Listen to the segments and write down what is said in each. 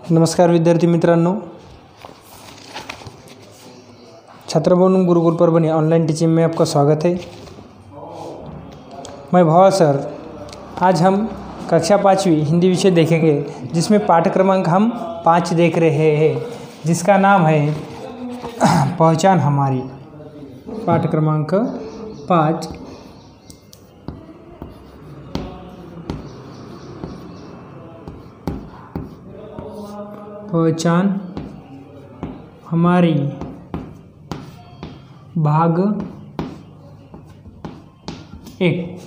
नमस्कार विद्यार्थी मित्रांनो, छात्रभवन गुरुकुल परभणी ऑनलाइन टीचिंग में आपका स्वागत है। मैं भवा सर। आज हम कक्षा 5वीं हिंदी विषय देखेंगे, जिसमें पाठ क्रमांक हम 5 देख रहे हैं, जिसका नाम है पहचान हमारी। पाठ क्रमांक 5 पहचान हमारी, भाग 1।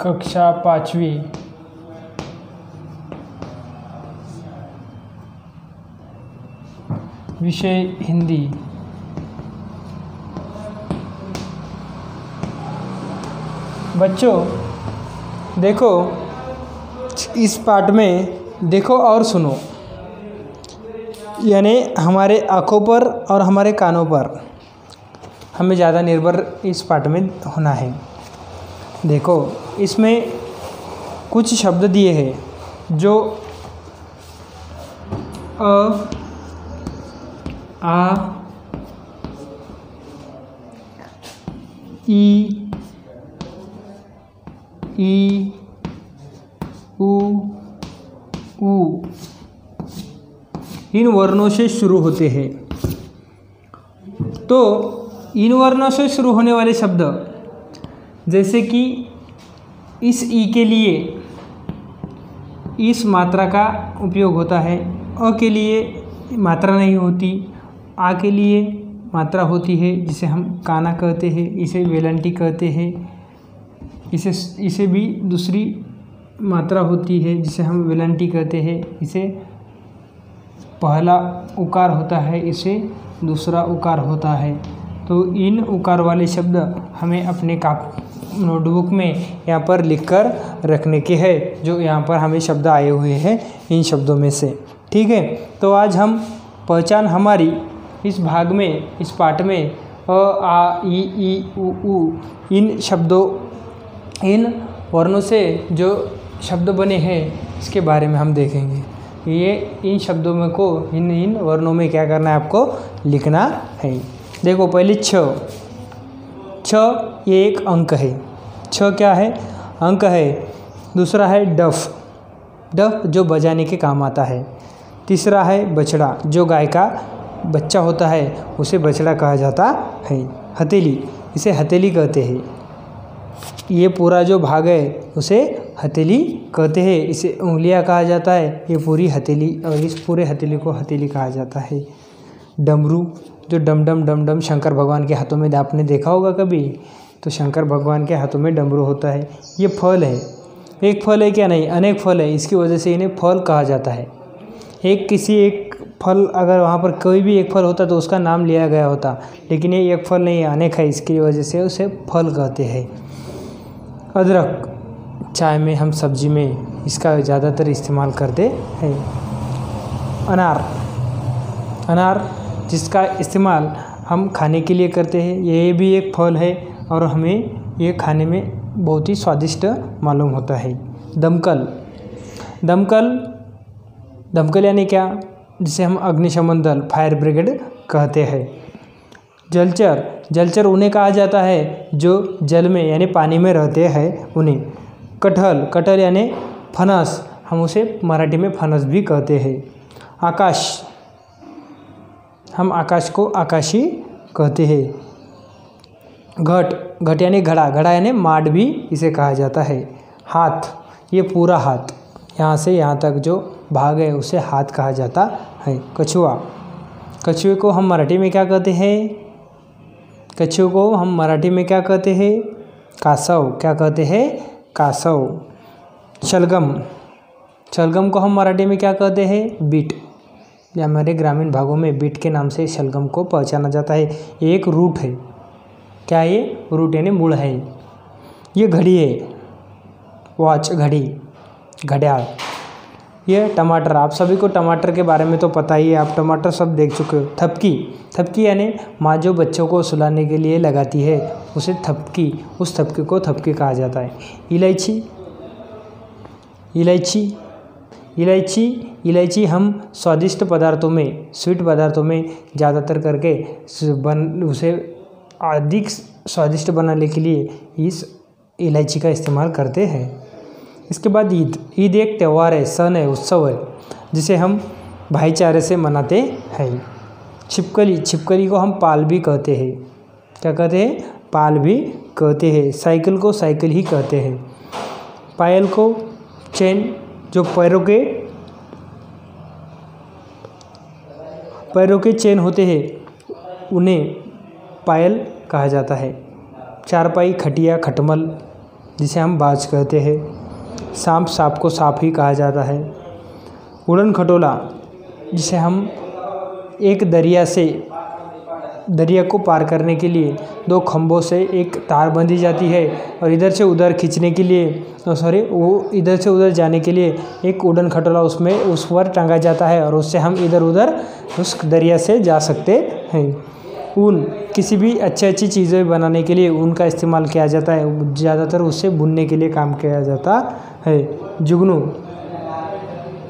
कक्षा 5वीं विषय हिंदी। बच्चों देखो, इस पाठ में देखो और सुनो, यानी हमारे आँखों पर और हमारे कानों पर हमें ज़्यादा निर्भर इस पाठ में होना है। देखो, इसमें कुछ शब्द दिए हैं जो अ, आ, ई, उ इन वर्णों से शुरू होते हैं। तो इन वर्णों से शुरू होने वाले शब्द, जैसे कि इस ई के लिए इस मात्रा का उपयोग होता है, अ के लिए मात्रा नहीं होती, आ के लिए मात्रा होती है, जिसे हम काना कहते हैं, इसे वेलंटी कहते हैं। इसे भी दूसरी मात्रा होती है, जिसे हम वेलंटी कहते हैं। इसे पहला उकार होता है, इसे दूसरा उकार होता है। तो इन उकार वाले शब्द हमें अपने नोटबुक में यहाँ पर लिखकर रखने के हैं, जो यहाँ पर हमें शब्द आए हुए हैं इन शब्दों में से। ठीक है, तो आज हम पहचान हमारी इस भाग में, इस पाठ में अ, आ, ई, उ इन वर्णों से जो शब्द बने हैं, इसके बारे में हम देखेंगे। ये इन शब्दों में को इन वर्णों में क्या करना है, आपको लिखना है। देखो, पहले छ, ये एक अंक है। छ क्या है? अंक है। दूसरा है डफ जो बजाने के काम आता है। तीसरा है बछड़ा, जो गाय का बच्चा होता है उसे बछड़ा कहा जाता है। हथेली, इसे हथेली कहते हैं। ये पूरा जो भाग है उसे हथेली कहते हैं। इसे उंगलियां कहा जाता है। ये पूरी हथेली, और इस पूरे हथेली को हथेली कहा जाता है। डमरू, जो डम डम शंकर भगवान के हाथों में आपने देखा होगा कभी, तो शंकर भगवान के हाथों में डमरू होता है। ये फल है। एक फल है क्या? नहीं, अनेक फल है। इसकी वजह से इन्हें फल कहा जाता है। एक फल, अगर वहाँ पर कोई भी एक फल होता तो उसका नाम लिया गया होता, लेकिन ये एक फल नहीं है, अनेक है। इसकी वजह से उसे फल कहते हैं। अदरक, चाय में, हम सब्जी में इसका ज़्यादातर इस्तेमाल करते हैं। अनार, जिसका इस्तेमाल हम खाने के लिए करते हैं। ये भी एक फल है और हमें ये खाने में बहुत ही स्वादिष्ट मालूम होता है। दमकल यानी क्या? जिसे हम अग्निशमन दल, फायर ब्रिगेड कहते हैं। जलचर उन्हें कहा जाता है जो जल में यानी पानी में रहते हैं, उन्हें। कटहल यानी फनस, हम उसे मराठी में फनस भी कहते हैं। आकाश, हम आकाश को आकाशी कहते हैं। घट यानी घड़ा यानी माड भी इसे कहा जाता है। हाथ, ये पूरा हाथ, यहाँ से यहाँ तक जो भाग है उसे हाथ कहा जाता है। कछुए को हम मराठी में क्या कहते हैं? कासव, क्या कहते हैं? कासव। शलगम को हम मराठी में क्या कहते हैं? बीट। या हमारे ग्रामीण भागों में बीट के नाम से शलगम को पहचाना जाता है। ये एक रूट है। क्या ये? रूट यानी मूल है। ये घड़ी है। वॉच, घड़ी, घड़ियाल। ये टमाटर, आप सभी को टमाटर के बारे में तो पता ही है, आप टमाटर सब देख चुके हो। थपकी, थपकी यानी माँ जो बच्चों को सुलाने के लिए लगाती है उसे थपकी, उस थपकी को थपकी कहा जाता है। इलायची, इलायची, इलायची, इलायची हम स्वादिष्ट पदार्थों में, स्वीट पदार्थों में ज़्यादातर करके उसे अधिक स्वादिष्ट बनाने के लिए इस इलायची का इस्तेमाल करते हैं। इसके बाद ईद, ईद एक त्यौहार है, सन है, उत्सव है, जिसे हम भाईचारे से मनाते हैं। छिपकली, छिपकली को हम पाल भी कहते हैं। क्या कहते हैं? पाल भी कहते हैं। साइकिल को साइकिल ही कहते हैं। पायल को चेन, जो पैरों के चेन होते हैं उन्हें पायल कहा जाता है। चारपाई, खटिया, खटमल जिसे हम बाज कहते हैं। सांप, सांप को सांप ही कहा जाता है। उड़न खटोला, जिसे हम एक दरिया को पार करने के लिए दो खंभों से एक तार बंधी जाती है और इधर से उधर खींचने के लिए वो इधर से उधर जाने के लिए एक उड़न खटोला उसमें उस पर टांगा जाता है और उससे हम इधर उधर उस दरिया से जा सकते हैं। ऊन, किसी भी अच्छी चीज़ें बनाने के लिए ऊन का इस्तेमाल किया जाता है, ज़्यादातर उससे बुनने के लिए काम किया जाता है। जुगनू,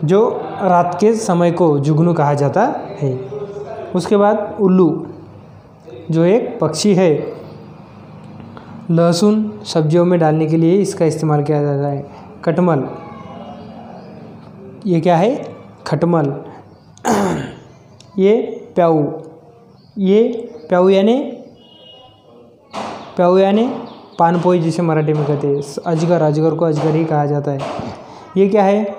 जो रात के समय को जुगनू कहा जाता है। उसके बाद उल्लू, जो एक पक्षी है। लहसुन सब्जियों में डालने के लिए इसका इस्तेमाल किया जाता है। खटमल, ये क्या है? खटमल। ये प्याऊ, ये प्याऊ यानी पानपोई जिसे मराठी में कहते हैं। अजगर, अजगर को अजगर ही कहा जाता है। ये क्या है?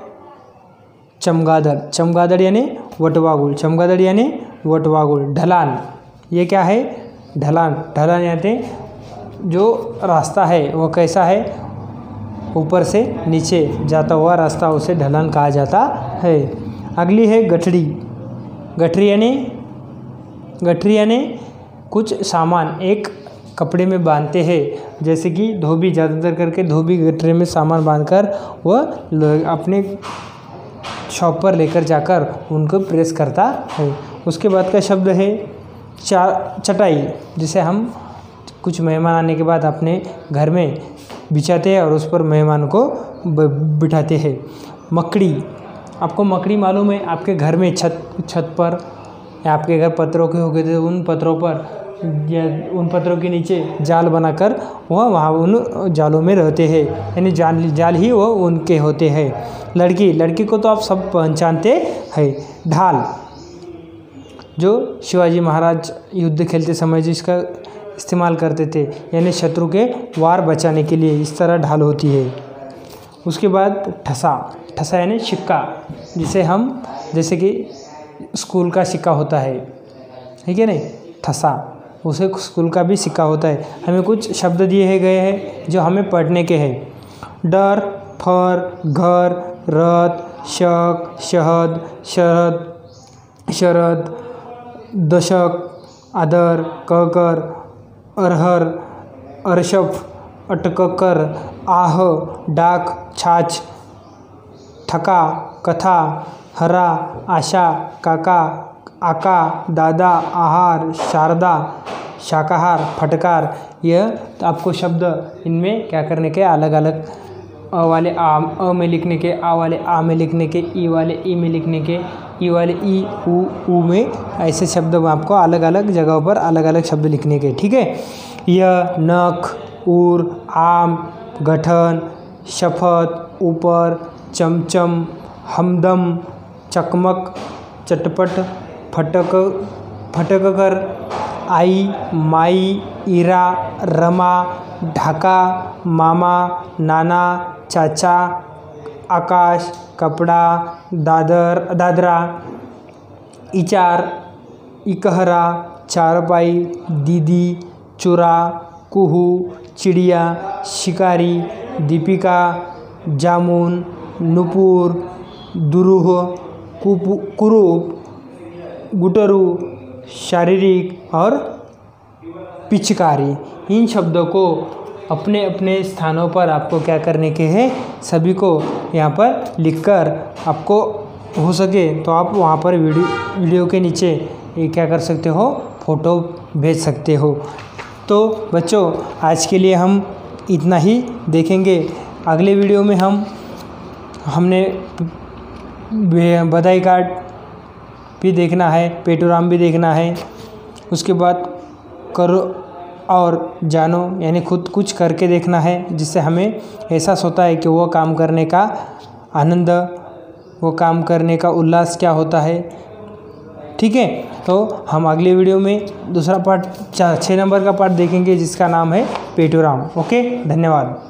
चमगादड़, चमगादड़ यानी वटवागुल, चमगादड़ यानी वटवागुल। ढलान, ये क्या है? ढलान, ढलान यानी जो रास्ता है वो कैसा है? ऊपर से नीचे जाता हुआ रास्ता, उसे ढलान कहा जाता है। अगली है गठरी। गठरी यानी कुछ सामान एक कपड़े में बांधते हैं, जैसे कि धोबी, ज़्यादातर करके धोबी गठरी में सामान बांधकर वह अपने शॉप पर लेकर जाकर उनको प्रेस करता है। उसके बाद का शब्द है चटाई, जिसे हम कुछ मेहमान आने के बाद अपने घर में बिछाते हैं और उस पर मेहमान को बिठाते हैं। मकड़ी, आपको मकड़ी मालूम है? आपके घर में छत पर या आपके घर पत्थरों के हो गए थे, उन पत्थरों पर या उन पत्थरों के नीचे जाल बनाकर वह वहाँ उन जालों में रहते हैं, यानी जाल ही वो उनके होते हैं। लड़की, लड़की को तो आप सब पहचानते हैं। ढाल, जो शिवाजी महाराज युद्ध खेलते समय जिसका इस्तेमाल करते थे, यानी शत्रु के वार बचाने के लिए इस तरह ढाल होती है। उसके बाद ठसा, ठसा यानी सिक्का, जिसे हम जैसे कि स्कूल का सिक्का होता है, ठीक है नहीं? ठसा, उसे स्कूल का भी सिक्का होता है। हमें कुछ शब्द दिए गए हैं जो हमें पढ़ने के हैं। डर, फर, घर, रथ, शक, शहद, शरद, दशक, आदर, कहकर, अरहर, अरशफ, अटककर, आह, डाक, छाछ, ठका, कथा, हरा, आशा, काका, आका, दादा, आहार, शारदा, शाकाहार, फटकार। यह आपको शब्द इनमें क्या करने के, अलग अलग अ वाले अ में लिखने के, आ वाले आ में लिखने के, ई वाले ई में लिखने के, ई वाले ई ऊ में, ऐसे शब्द आपको अलग अलग जगहों पर अलग अलग शब्द लिखने के, ठीक है। यह, नख, उर, आम, गठन, शपथ, ऊपर, चमचम, हमदम, चकमक, चटपट, फटक कर, आई, माई, इरा, रमा, ढाका, मामा, नाना, चाचा, आकाश, कपड़ा, दादरा, इचार, इकहरा, चारपाई, दीदी, चुरा, कुहू, चिड़िया, शिकारी, दीपिका, जामुन, नुपुर, दुरूह, कुरूप, गुटरू, शारीरिक और पिचकारी। इन शब्दों को अपने अपने स्थानों पर आपको क्या करने के हैं, सभी को यहाँ पर लिखकर आपको हो सके तो आप वहाँ पर वीडियो के नीचे ये क्या कर सकते हो, फ़ोटो भेज सकते हो। तो बच्चों आज के लिए हम इतना ही देखेंगे। अगले वीडियो में हमने बधाई कार्ड भी देखना है, पेटोराम भी देखना है। उसके बाद करो और जानो, यानी खुद कुछ करके देखना है, जिससे हमें एहसास होता है कि वो काम करने का आनंद, वो काम करने का उल्लास क्या होता है। ठीक है, तो हम अगले वीडियो में दूसरा पार्ट 6 नंबर का पार्ट देखेंगे जिसका नाम है पेटोराम। ओके, धन्यवाद।